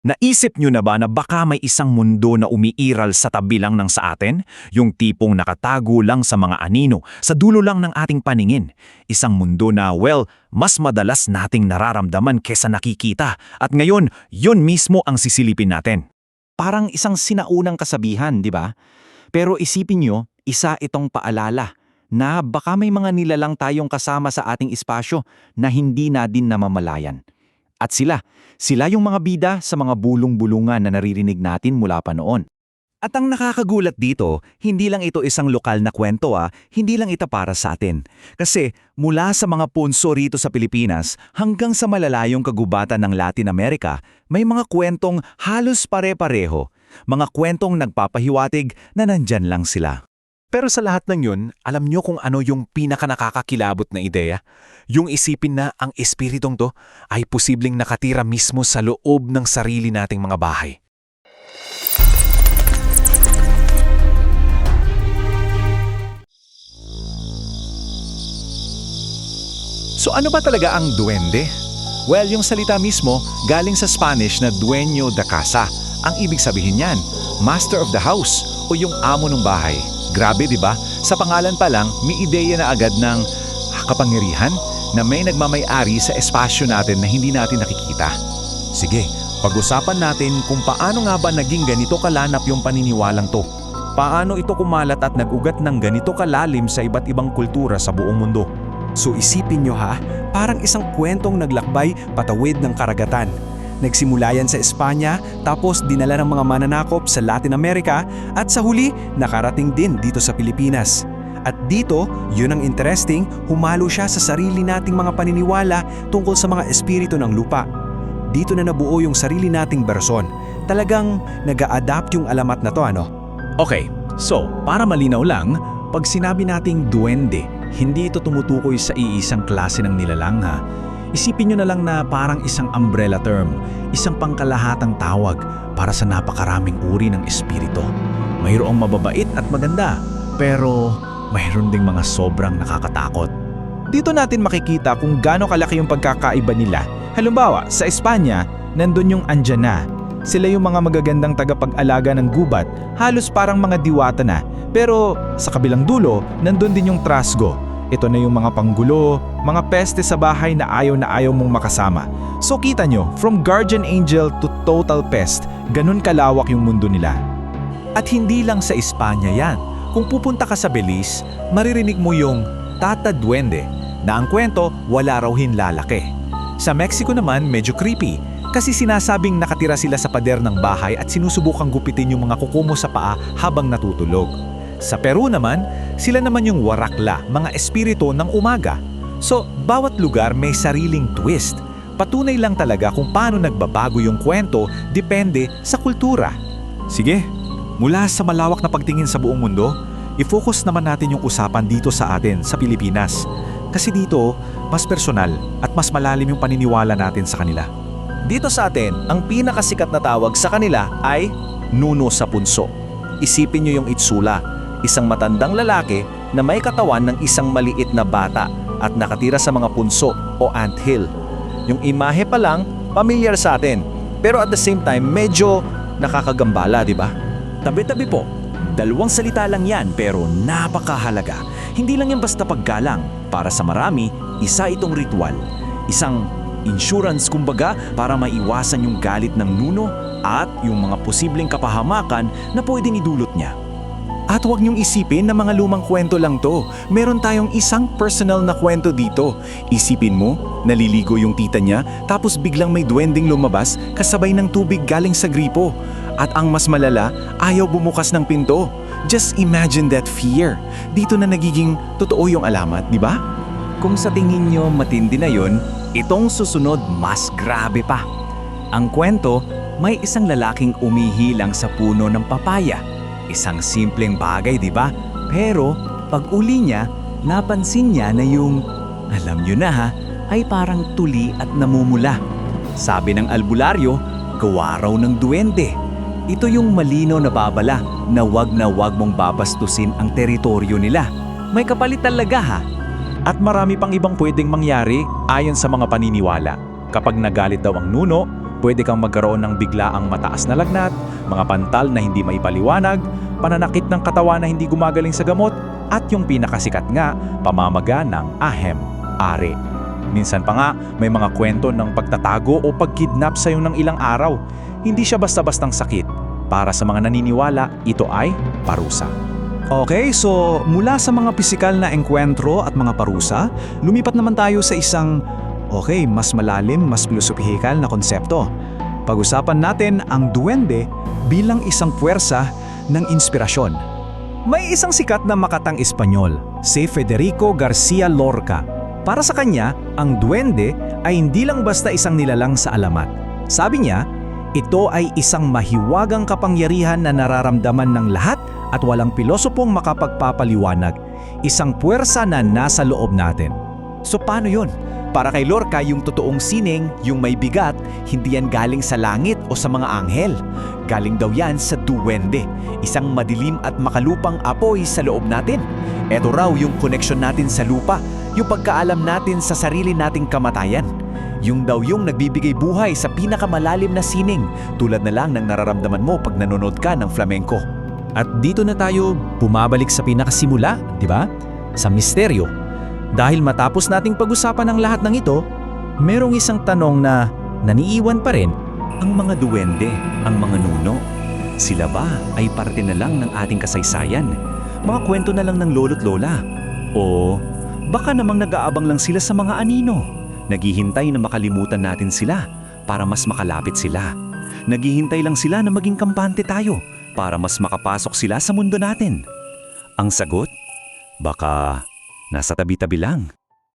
Naisip nyo na ba na baka may isang mundo na umiiral sa tabi lang ng sa atin? Yung tipong nakatago lang sa mga anino, sa dulo lang ng ating paningin. Isang mundo na, well, mas madalas nating nararamdaman kesa nakikita. At ngayon, yun mismo ang sisilipin natin. Parang isang sinaunang kasabihan, di ba? Pero isipin nyo, isa itong paalala na baka may mga nilalang tayong kasama sa ating espasyo na hindi natin namamalayan. At sila yung mga bida sa mga bulong-bulungan na naririnig natin mula pa noon. At ang nakakagulat dito, hindi lang ito isang lokal na kwento hindi lang ito para sa atin. Kasi mula sa mga punso rito sa Pilipinas hanggang sa malalayong kagubatan ng Latin America, may mga kwentong halos pare-pareho. Mga kwentong nagpapahiwatig na nandyan lang sila. Pero sa lahat ng yun, alam nyo kung ano yung pinakanakakakilabot na ideya? Yung isipin na ang espiritong to ay posibleng nakatira mismo sa loob ng sarili nating mga bahay. So ano ba talaga ang duwende? Well, yung salita mismo galing sa Spanish na dueño de casa. Ang ibig sabihin niyan, master of the house o yung amo ng bahay. Grabe, di ba? Sa pangalan pa lang, may ideya na agad ng kapangyarihan na may nagmamay-ari sa espasyo natin na hindi natin nakikita. Sige, pag-usapan natin kung paano nga ba naging ganito kalanap yung paniniwalang to. Paano ito kumalat at nag-ugat ng ganito kalalim sa iba't ibang kultura sa buong mundo. So isipin nyo parang isang kwentong naglakbay patawid ng karagatan. Nagsimula yan sa Espanya, tapos dinala ng mga mananakop sa Latin America at sa huli, nakarating din dito sa Pilipinas. At dito, yun ang interesting, humalo siya sa sarili nating mga paniniwala tungkol sa mga espiritu ng lupa. Dito na nabuo yung sarili nating bersyon. Talagang nag-a-adapt yung alamat na to, ano? Okay, so para malinaw lang, pag sinabi nating duwende, hindi ito tumutukoy sa iisang klase ng nilalang Isipin nyo na lang na parang isang umbrella term, isang pangkalahatang tawag para sa napakaraming uri ng espiritu. Mayroong mababait at maganda, pero mayroon ding mga sobrang nakakatakot. Dito natin makikita kung gaano kalaki yung pagkakaiba nila. Halimbawa, sa Espanya, nandun yung Anjana. Sila yung mga magagandang tagapag-alaga ng gubat, halos parang mga diwata na. Pero sa kabilang dulo, nandun din yung Trasgo. Ito na yung mga panggulo, mga peste sa bahay na ayaw mong makasama. So kita nyo, from guardian angel to total pest, ganun kalawak yung mundo nila. At hindi lang sa Espanya yan. Kung pupunta ka sa Belize, maririnig mo yung Tata Duende, na ang kwento wala raw hinlalaki. Sa Mexico naman, medyo creepy, kasi sinasabing nakatira sila sa pader ng bahay at sinusubukang gupitin yung mga kuko mo sa paa habang natutulog. Sa Peru naman, sila naman yung warakla, mga espiritu ng umaga. So, bawat lugar may sariling twist. Patunay lang talaga kung paano nagbabago yung kwento depende sa kultura. Sige, mula sa malawak na pagtingin sa buong mundo, i-focus naman natin yung usapan dito sa atin, sa Pilipinas. Kasi dito, mas personal at mas malalim yung paniniwala natin sa kanila. Dito sa atin, ang pinakasikat na tawag sa kanila ay Nuno sa Punso. Isipin nyo yung itsula, isang matandang lalaki na may katawan ng isang maliit na bata at nakatira sa mga punso o anthill. Yung imahe pa lang, pamilyar sa atin, pero at the same time, medyo nakakagambala, di ba? Tabi-tabi po. Dalawang salita lang yan pero napakahalaga. Hindi lang yan basta paggalang. Para sa marami, isa itong ritual. Isang insurance kumbaga para maiwasan yung galit ng nuno at yung mga posibleng kapahamakan na pwedeng idulot niya. At huwag niyong isipin na mga lumang kwento lang to. Meron tayong isang personal na kwento dito. Isipin mo, naliligo yung tita niya tapos biglang may duwending lumabas kasabay ng tubig galing sa gripo. At ang mas malala, ayaw bumukas ng pinto. Just imagine that fear. Dito na nagiging totoo yung alamat, di ba? Kung sa tingin nyo matindi na yun, itong susunod mas grabe pa. Ang kwento, may isang lalaking umihilang sa puno ng papaya. Isang simpleng bagay, di ba? Pero pag uli niya, napansin niya na yung, alam nyo na ay parang tuli at namumula. Sabi ng albularyo, gawa raw ng duwende. Ito yung malinaw na babala na wag mong babastusin ang teritoryo nila. May kapalit talaga At marami pang ibang pwedeng mangyari ayon sa mga paniniwala. Kapag nagalit daw ang nuno, Pwede kang magkaroon ng biglaang mataas na lagnat, mga pantal na hindi maipaliwanag, pananakit ng katawan na hindi gumagaling sa gamot, at yung pinakasikat nga, pamamaga ng ahem, ari. Minsan pa nga, may mga kwento ng pagtatago o pagkidnap sa'yo ng ilang araw. Hindi siya basta-bastang sakit. Para sa mga naniniwala, ito ay parusa. Okay, so mula sa mga pisikal na engkwentro at mga parusa, lumipat naman tayo sa isang, mas malalim, mas filosofihikal na konsepto. Pag-usapan natin ang duwende bilang isang puwersa ng inspirasyon. May isang sikat na makatang Espanyol, si Federico Garcia Lorca. Para sa kanya, ang duwende ay hindi lang basta isang nilalang sa alamat. Sabi niya, ito ay isang mahiwagang kapangyarihan na nararamdaman ng lahat at walang pilosopong makapagpapaliwanag. Isang puwersa na nasa loob natin. So paano yun? Para kay Lorca, yung totoong sining, yung may bigat, hindi yan galing sa langit o sa mga anghel. Galing daw yan sa duwende, isang madilim at makalupang apoy sa loob natin. Ito raw yung connection natin sa lupa, yung pagkaalam natin sa sarili nating kamatayan. Yung daw yung nagbibigay buhay sa pinakamalalim na sining, tulad na lang ng nararamdaman mo pag nanonood ka ng flamenco. At dito na tayo bumabalik sa pinakasimula, di ba? Sa misteryo. Dahil matapos nating pag-usapan ang lahat ng ito, merong isang tanong na naniiwan pa rin. Ang mga duwende, ang mga nuno, sila ba ay parte na lang ng ating kasaysayan? Mga kwento na lang ng lolo't lola? O baka namang nag-aabang lang sila sa mga anino? Naghihintay na makalimutan natin sila para mas makalapit sila. Naghihintay lang sila na maging kampante tayo para mas makapasok sila sa mundo natin. Ang sagot? Baka nasa tabi-tabi lang.